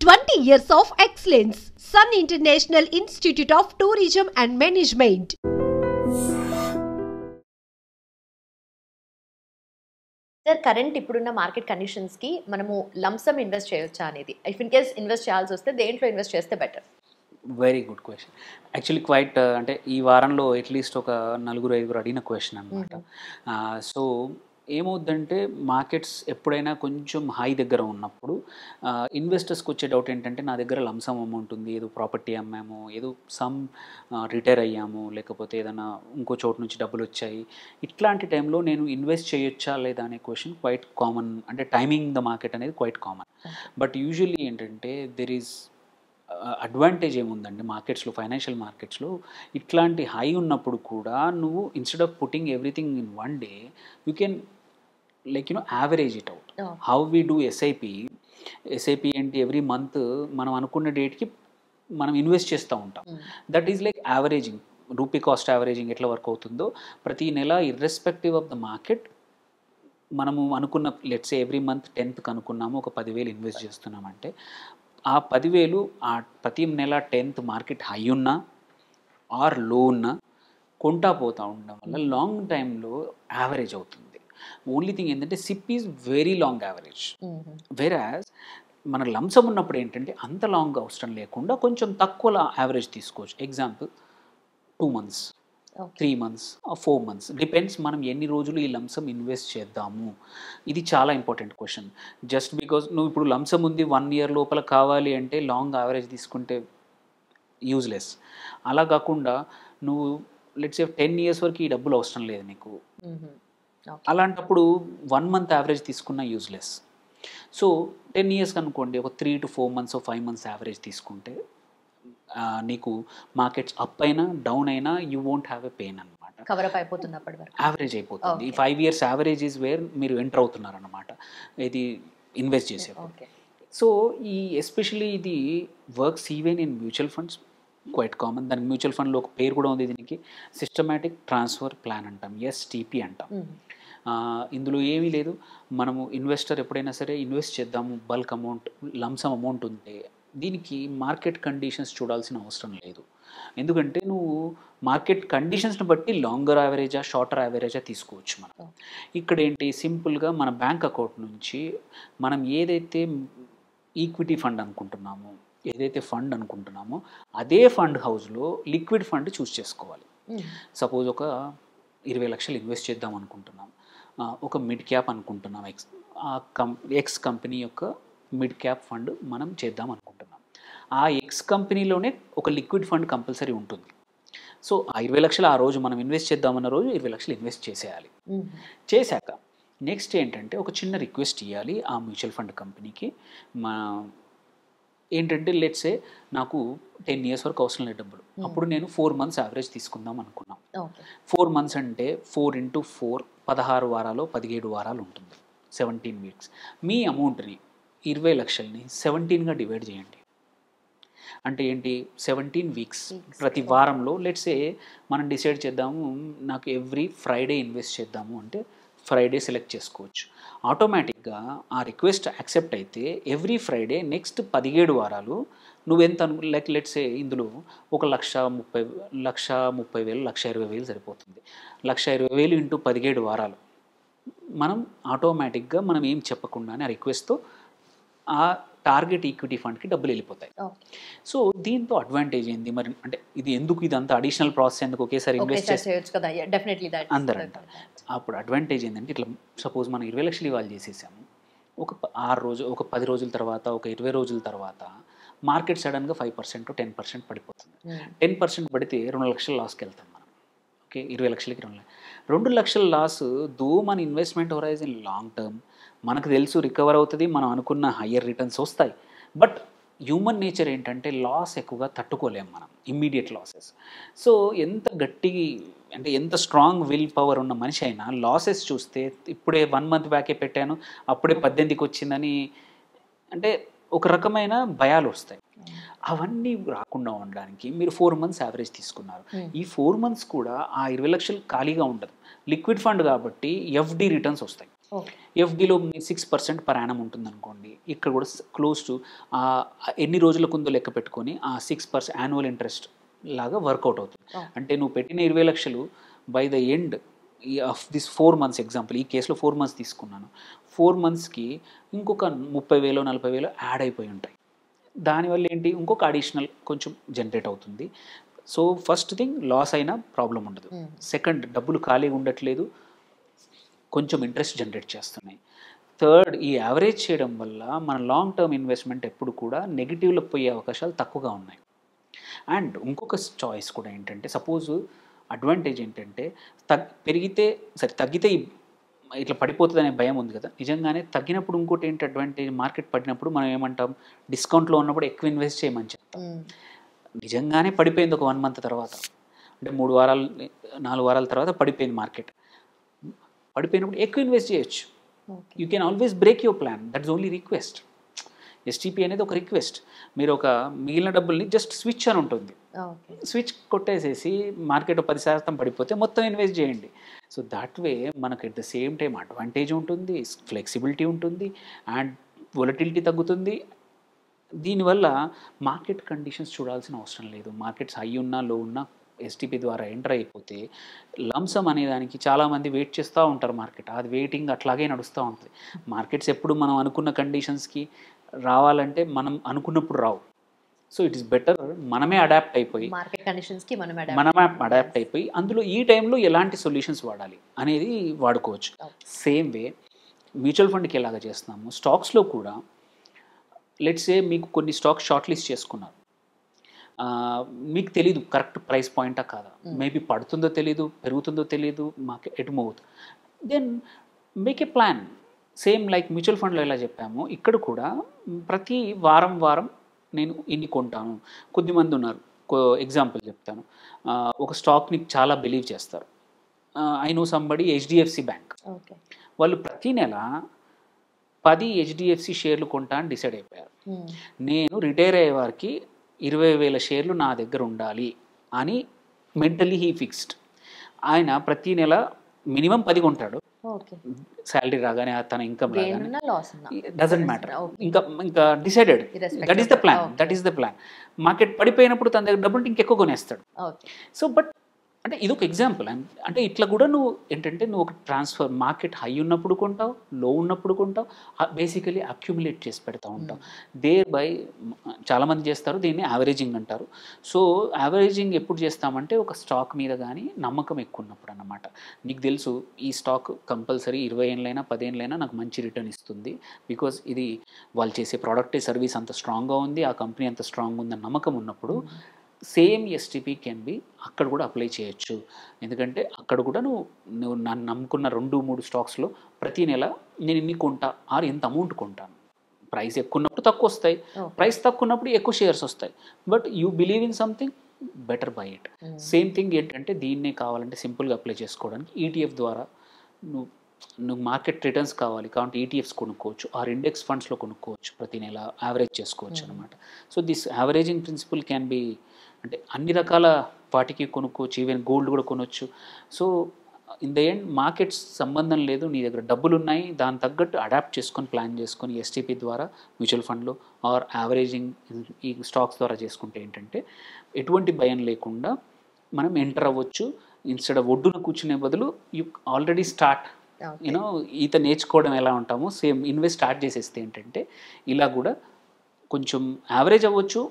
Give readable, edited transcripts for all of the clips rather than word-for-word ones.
20 years of excellence. Sun International Institute of Tourism and Management. Sir current ఇప్పుడున్న market కండిషన్స్కి మనము lump sum invest చేయొచ్చా అనేది, if in case invest చేయాల్సి వస్తే దేంట్లో ఇన్వెస్ట్ చేస్తే better? Very good question. Actually quite అంటే ఈ వారంలో అట్లీస్ట్ ఒక 4-5 అడిగిన క్వశ్చన్ అనమాట. సో ఏమవుద్దంటే మార్కెట్స్ ఎప్పుడైనా కొంచెం హై దగ్గర ఉన్నప్పుడు ఇన్వెస్టర్స్కి వచ్చే డౌట్ ఏంటంటే నా దగ్గర లంసమ్ అమౌంట్ ఉంది, ఏదో ప్రాపర్టీ అమ్మాము, ఏదో సమ్ రిటైర్ అయ్యాము, లేకపోతే ఏదైనా ఇంకో చోటు నుంచి డబ్బులు వచ్చాయి, ఇట్లాంటి టైంలో నేను ఇన్వెస్ట్ చేయొచ్చా లేదా అనే క్వశ్చన్ క్వైట్ కామన్. అంటే టైమింగ్ ద మార్కెట్ అనేది క్వైట్ కామన్. బట్ యూజువల్లీ ఏంటంటే దెర్ ఈజ్ అడ్వాంటేజ్ ఏముందండి మార్కెట్స్లో, ఫైనాన్షియల్ మార్కెట్స్లో ఇట్లాంటి హై ఉన్నప్పుడు కూడా నువ్వు instead of putting everything in one day you can average it out. How we do SIP ఏంటి, ఎవ్రీ మంత్ మనం అనుకున్న డేట్కి మనం ఇన్వెస్ట్ చేస్తూ ఉంటాం. That is like averaging, rupee cost averaging ఎట్లా వర్క్ అవుతుందో ప్రతి నెల ఇర్రెస్పెక్టివ్ ఆఫ్ ద మార్కెట్ మనము అనుకున్న లెట్స్ ఎవ్రీ మంత్ 10th అనుకున్నాము ఒక 10,000 ఇన్వెస్ట్ చేస్తున్నామంటే ఆ 10,000 ఆ ప్రతి నెల 10th మార్కెట్ హై ఉన్నా ఆర్ లో ఉన్నా కొంటా పోతూ ఉండడం వల్ల లాంగ్ టైంలో యావరేజ్ అవుతుంది. ఓన్లీ థింగ్ ఏంటంటే SIP is very long average. వెరాజ్ మన లంసమ్ ఉన్నప్పుడు ఏంటంటే అంత లాంగ్ అవసరం లేకుండా కొంచెం తక్కువ యావరేజ్ తీసుకోవచ్చు. Example 2 months, 3 months, 4 months depends మనం ఎన్ని రోజులు ఈ లంసమ్ ఇన్వెస్ట్ చేద్దాము. ఇది చాలా ఇంపార్టెంట్ క్వశ్చన్. జస్ట్ బికాజ్ నువ్వు ఇప్పుడు లంసమ్ ఉంది 1 year లోపల కావాలి అంటే లాంగ్ యావరేజ్ తీసుకుంటే యూజ్లెస్. అలా కాకుండా నువ్వు లెట్స్ సే 10 years వరకు ఈ డబ్బులు అవసరం లేదు నీకు, అలాంటప్పుడు 1 month యావరేజ్ తీసుకున్న యూజ్లెస్. సో 10 years అనుకోండి, ఒక 3 to 4 months 5 months యావరేజ్ తీసుకుంటే నీకు మార్కెట్స్ అప్ అయినా డౌన్ అయినా you won't have a pain అనమాట. కవర్ అప్ అయిపోతుంది, అప్పటి వరకు యావరేజ్ అయిపోతుంది. ఈ 5 years యావరేజ్ ఈజ్ వేర్ మీరు ఎంటర్ అవుతున్నారు అనమాట ఇది ఇన్వెస్ట్ చేసేది. సో ఈ ఎస్పెషలీ ఇది works even in mutual funds, quite common. దానికి మ్యూచువల్ ఫండ్లో ఒక పేరు కూడా ఉంది, దీనికి సిస్టమాటిక్ ట్రాన్స్ఫర్ ప్లాన్ అంటాం, ఎస్టీపీ అంటాం. ఇందులో ఏమీ లేదు, మనము ఇన్వెస్టర్ ఎప్పుడైనా సరే ఇన్వెస్ట్ చేద్దాము బల్క్ అమౌంట్, లంసమ్ అమౌంట్ ఉంటే దీనికి మార్కెట్ కండిషన్స్ చూడాల్సిన అవసరం లేదు. ఎందుకంటే నువ్వు మార్కెట్ కండిషన్స్ని బట్టి లాంగర్ యావరేజా షార్టర్ యావరేజా తీసుకోవచ్చు. మనం ఇక్కడ ఏంటి సింపుల్గా మన బ్యాంక్ అకౌంట్ నుంచి మనం ఏదైతే ఈక్విటీ ఫండ్ అనుకుంటున్నామో, ఏదైతే ఫండ్ అనుకుంటున్నామో అదే ఫండ్ హౌస్లో లిక్విడ్ ఫండ్ చూస్ చేసుకోవాలి. సపోజ్ ఒక 20 లక్షలు ఇన్వెస్ట్ చేద్దాం అనుకుంటున్నాం, ఒక మిడ్ క్యాప్ అనుకుంటున్నాం, ఎక్స్ కంపెనీ యొక్క మిడ్ క్యాప్ ఫండ్ మనం చేద్దాం అనుకుంటున్నాం. ఆ ఎక్స్ కంపెనీలోనే ఒక లిక్విడ్ ఫండ్ కంపల్సరీ ఉంటుంది. సో ఆ 20 లక్షలు ఆ రోజు మనం ఇన్వెస్ట్ చేద్దామన్న రోజు 20 లక్షలు ఇన్వెస్ట్ చేసేయాలి. చేశాక నెక్స్ట్ ఏంటంటే ఒక చిన్న రిక్వెస్ట్ ఇవ్వాలి ఆ మ్యూచువల్ ఫండ్ కంపెనీకి. మా ఏంటంటే లెట్సే నాకు 10 years వరకు అవసరం లేదు డబ్బులు, అప్పుడు నేను 4 months యావరేజ్ తీసుకుందాం అనుకున్నాం. 4 months అంటే 4 into 4 16 వారాలు 17 వారాలు ఉంటుంది, 17 weeks. మీ అమౌంట్ని 20 లక్షల్ని 17గా డివైడ్ చేయండి. అంటే ఏంటి 17 weeks. ప్రతి వారంలో లెట్సే మనం డిసైడ్ చేద్దాము నాకు ఎవ్రీ ఫ్రైడే ఇన్వెస్ట్ చేద్దాము అంటే ఫ్రైడే సెలెక్ట్ చేసుకోవచ్చు. ఆటోమేటిక్గా ఆ రిక్వెస్ట్ యాక్సెప్ట్ అయితే ఎవ్రీ ఫ్రైడే నెక్స్ట్ 17 వారాలు నువ్వెంత లైక్ లెట్సే ఇందులో 1,30,000, 1,20,000 సరిపోతుంది. 1,20,000 ఇంటూ 17 వారాలు మనం ఆటోమేటిక్గా మనం ఏం చెప్పకుండానే ఆ రిక్వెస్ట్తో ఆ టార్గెట్ ఈక్విటీ ఫండ్కి డబ్బులు వెళ్ళిపోతాయి. సో దీంతో అడ్వాంటేజ్ ఏంది మరి అంటే ఇది ఎందుకు ఇదంతా అడిషనల్ ప్రాసెస్ ఎందుకు ఒకేసారి ఇన్వెస్ట్ చేయొచ్చు కదా అందరూ అంటారు. అప్పుడు అడ్వాంటేజ్ ఏంటంటే ఇట్లా సపోజ్ మనం 20 లక్షలు ఇవాళ చేసేసాము, ఒక 6 రోజులు, ఒక 10 రోజుల తర్వాత, ఒక 20 రోజుల తర్వాత మార్కెట్ సడన్గా 5% 10% పడిపోతుంది. 10% పడితే 2 లక్షల లాస్కి వెళ్తాం మనం. ఓకే, 20 లక్షలకి 2 లక్షల లాస్. దో మన ఇన్వెస్ట్మెంట్ హొరైజన్ లాంగ్ టర్మ్, మనకు తెలుసు రికవర్ అవుతుంది, మనం అనుకున్న హయ్యర్ రిటర్న్స్ వస్తాయి. బట్ హ్యూమన్ నేచర్ ఏంటంటే లాస్ ఎక్కువగా తట్టుకోలేము మనం, ఇమ్మీడియట్ లాసెస్. సో ఎంత గట్టి అంటే ఎంత స్ట్రాంగ్ విల్ పవర్ ఉన్న మనిషి అయినా లాసెస్ చూస్తే ఇప్పుడే 1 month బ్యాకే పెట్టాను అప్పుడే 18కి వచ్చిందని అంటే ఒక రకమైన భయాలు వస్తాయి. అవన్నీ రాకుండా ఉండడానికి మీరు 4 months యావరేజ్ తీసుకున్నారు. ఈ 4 months కూడా ఆ 20 లక్షలు ఖాళీగా ఉండదు, లిక్విడ్ ఫండ్ కాబట్టి ఎఫ్డి రిటర్న్స్ వస్తాయి. ఎఫ్డీలో 6% పర్ యానం ఉంటుంది అనుకోండి, ఇక్కడ కూడా క్లోజ్ టు ఎన్ని రోజులకు ఉందో లెక్క పెట్టుకొని ఆ 6% యాన్యువల్ ఇంట్రెస్ట్ లాగా వర్కౌట్ అవుతుంది. అంటే నువ్వు పెట్టిన 20 లక్షలు by the end of this 4 months example, ఈ కేసులో 4 months తీసుకున్నాను, 4 monthsకి ఇంకొక 30,000 40,000 యాడ్ అయిపోయి ఉంటాయి. దానివల్ల ఏంటి, ఇంకొక అడిషనల్ కొంచెం జనరేట్ అవుతుంది. సో ఫస్ట్ థింగ్, లాస్ అయినా ప్రాబ్లం ఉండదు. సెకండ్, డబ్బులు ఖాళీగా ఉండట్లేదు, కొంచెం ఇంట్రెస్ట్ జనరేట్ చేస్తున్నాయి. థర్డ్, ఈ యావరేజ్ చేయడం వల్ల మన లాంగ్ టర్మ్ ఇన్వెస్ట్మెంట్ ఎప్పుడు కూడా నెగిటివ్లో పోయే అవకాశాలు తక్కువగా ఉన్నాయి. అండ్ ఇంకొక చాయిస్ కూడా ఏంటంటే, సపోజ్ అడ్వాంటేజ్ ఏంటంటే పెరిగితే సరే, తగ్గితే ఇట్లా పడిపోతుంది అనే భయం ఉంది కదా, నిజంగానే తగ్గినప్పుడు ఇంకోటి ఏంటి అడ్వాంటేజ్, మార్కెట్ పడినప్పుడు మనం ఏమంటాం, డిస్కౌంట్లో ఉన్నప్పుడు ఎక్కువ ఇన్వెస్ట్ చేయమని చెప్తాం. నిజంగానే పడిపోయింది ఒక 1 month తర్వాత, అంటే 3 వారాలు 4 వారాల తర్వాత పడిపోయింది మార్కెట్, పడిపోయినప్పుడు ఎక్కువ ఇన్వెస్ట్ చేయొచ్చు. You can always break your plan, that's only request. STP అనేది ఒక రిక్వెస్ట్. మీరు ఒక మిగిలిన డబ్బుల్ని జస్ట్ స్విచ్ అని ఉంటుంది, స్విచ్ కొట్టేసేసి మార్కెట్ 10% పడిపోతే మొత్తం ఇన్వెస్ట్ చేయండి. సో దాట్ వే మనకు at the same time advantage ఉంటుంది, ఫ్లెక్సిబిలిటీ ఉంటుంది, అండ్ వొలటిలిటీ తగ్గుతుంది. దీనివల్ల మార్కెట్ కండిషన్స్ చూడాల్సిన అవసరం లేదు. మార్కెట్స్ హై ఉన్నా లో ఉన్నా ఎస్టీపీ ద్వారా ఎంటర్ అయిపోతే లంసమ్ అనేదానికి చాలామంది వెయిట్ చేస్తూ ఉంటారు. మార్కెట్ అది వెయిటింగ్ అట్లాగే నడుస్తూ ఉంటుంది. మార్కెట్స్ ఎప్పుడు మనం అనుకున్న కండిషన్స్కి రావాలంటే మనం అనుకున్నప్పుడు రావు. సో ఇట్ ఈస్ బెటర్ మనమే అడాప్ట్ అయిపోయి, మార్కెట్ కండిషన్స్కి మనమే అడాప్ట్ అయిపోయి అందులో ఈ టైంలో ఎలాంటి సొల్యూషన్స్ వాడాలి అనేది వాడుకోవచ్చు. సేమ్ వే మ్యూచువల్ ఫండ్కి ఎలాగ చేస్తున్నాము, స్టాక్స్లో కూడా లెట్స్ సే మీకు కొన్ని స్టాక్స్ షార్ట్ లిస్ట్ చేసుకున్నారు, మీకు తెలీదు కరెక్ట్ ప్రైస్ పాయింటా కాదా, మేబీ పడుతుందో తెలీదు, పెరుగుతుందో తెలీదు, మాకు ఎటు మూవ్ అవుతుంది, then make a plan. Same like mutual ఫండ్లో ఎలా చెప్పామో ఇక్కడ కూడా ప్రతి వారం నేను ఇన్ని కొంటాను. కొద్దిమంది ఉన్నారు, ఎగ్జాంపుల్ చెప్తాను, ఒక స్టాక్ని చాలా బిలీవ్ చేస్తారు. I know somebody HDFC bank, వాళ్ళు ప్రతి నెల 10 హెచ్డిఎఫ్సి షేర్లు కొంటా అని డిసైడ్ అయిపోయారు. నేను రిటైర్ అయ్యే వారికి 20,000 షేర్లు నా దగ్గర ఉండాలి అని మెంటలీ హీ ఫిక్స్డ్. ఆయన ప్రతి నెల మినిమం 10 కొంటాడు, శాలరీ రాగానే తన ఇన్కమ్ రాగానే, డజంట్ మ్యాటర్, ఇంకా decided, that is the plan. Market పడిపోయినప్పుడు తన దగ్గర డబ్బులు ఇంకెక్కువ కొనేస్తాడు. సో బట్ అంటే ఇది ఒక ఎగ్జాంపుల్. అంటే ఇట్లా కూడా నువ్వు ఏంటంటే నువ్వు ఒక ట్రాన్స్ఫర్, మార్కెట్ హై ఉన్నప్పుడు కొంటావు, లో ఉన్నప్పుడు కొంటావు, బేసికలీ అక్యుములేట్ చేసి పెడతా ఉంటావు. దేర్ బై చాలామంది చేస్తారు, దీన్ని యావరేజింగ్ అంటారు. సో యావరేజింగ్ ఎప్పుడు చేస్తామంటే ఒక స్టాక్ మీద కానీ నమ్మకం ఎక్కువ ఉన్నప్పుడు అన్నమాట. నీకు తెలుసు ఈ స్టాక్ కంపల్సరీ 20 ఏళ్ళైనా 10 ఏళ్ళైనా నాకు మంచి రిటర్న్ ఇస్తుంది, బికాజ్ ఇది వాళ్ళు చేసే ప్రోడక్ట్ సర్వీస్ అంత స్ట్రాంగ్గా ఉంది, ఆ కంపెనీ అంత స్ట్రాంగ్ ఉందని నమ్మకం ఉన్నప్పుడు సేమ్ ఎస్టీపీ కెన్ బి అక్కడ కూడా అప్లై చేయొచ్చు. ఎందుకంటే అక్కడ కూడా నువ్వు నన్ను నమ్ముకున్న 2-3 స్టాక్స్లో ప్రతి నెల నేను ఇన్ని కొంటా, ఆర్ ఎంత అమౌంట్ కొంటాను. ప్రైస్ ఎక్కువ ఉన్నప్పుడు తక్కువ వస్తాయి, ప్రైస్ తక్కువ ఉన్నప్పుడు ఎక్కువ షేర్స్ వస్తాయి. But you believe in something, better by it. Same thing ఏంటంటే దీన్నే కావాలంటే సింపుల్గా అప్లై చేసుకోవడానికి ఈటీఎఫ్ ద్వారా నువ్వు మార్కెట్ రిటర్న్స్ కావాలి కాబట్టి ఈటీఎఫ్స్ కొనుక్కోవచ్చు, ఆర్ ఇండెక్స్ ఫండ్స్లో కొనుక్కోవచ్చు, ప్రతి నెల యావరేజ్ చేసుకోవచ్చు అనమాట. So this averaging principle can be, అంటే అన్ని రకాల వాటికి కొనుక్కోవచ్చు, ఈవెన్ గోల్డ్ కూడా కొనవచ్చు. So in the end markets సంబంధం లేదు, నీ దగ్గర డబ్బులు ఉన్నాయి, దాని తగ్గట్టు అడాప్ట్ చేసుకొని ప్లాన్ చేసుకొని ఎస్టీపీ ద్వారా మ్యూచువల్ ఫండ్లో ఆర్ యావరేజింగ్ ఈ స్టాక్స్ ద్వారా చేసుకుంటే ఏంటంటే ఎటువంటి భయం లేకుండా మనం ఎంటర్ అవ్వచ్చు. ఇన్స్టెడ్ ఆఫ్ ఒడ్డున కూర్చునే బదులు యూ ఆల్రెడీ స్టార్ట్, యూనో ఈత నేర్చుకోవడం ఎలా ఉంటామో సేమ్ ఇన్వెస్ట్ స్టార్ట్ చేసేస్తే ఏంటంటే ఇలా కూడా కొంచెం యావరేజ్ అవ్వచ్చు.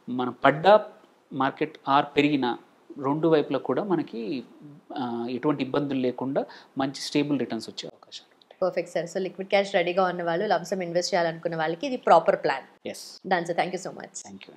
మన పడ్డ మార్కెట్ ఆర్ పెరిగిన రెండు వైపులా కూడా మనకి ఎటువంటి ఇబ్బందులు లేకుండా మంచి స్టేబుల్ రిటర్న్స్ వచ్చే అవకాశాలు. Perfect sir. So liquid cash రెడీగా ఉన్న వాళ్ళు, లంసమ్ ఇన్వెస్ట్ చేయాలనుకున్న వాళ్ళకి ఇది proper plan. Yes, done sir. Thank you so much. Thank you.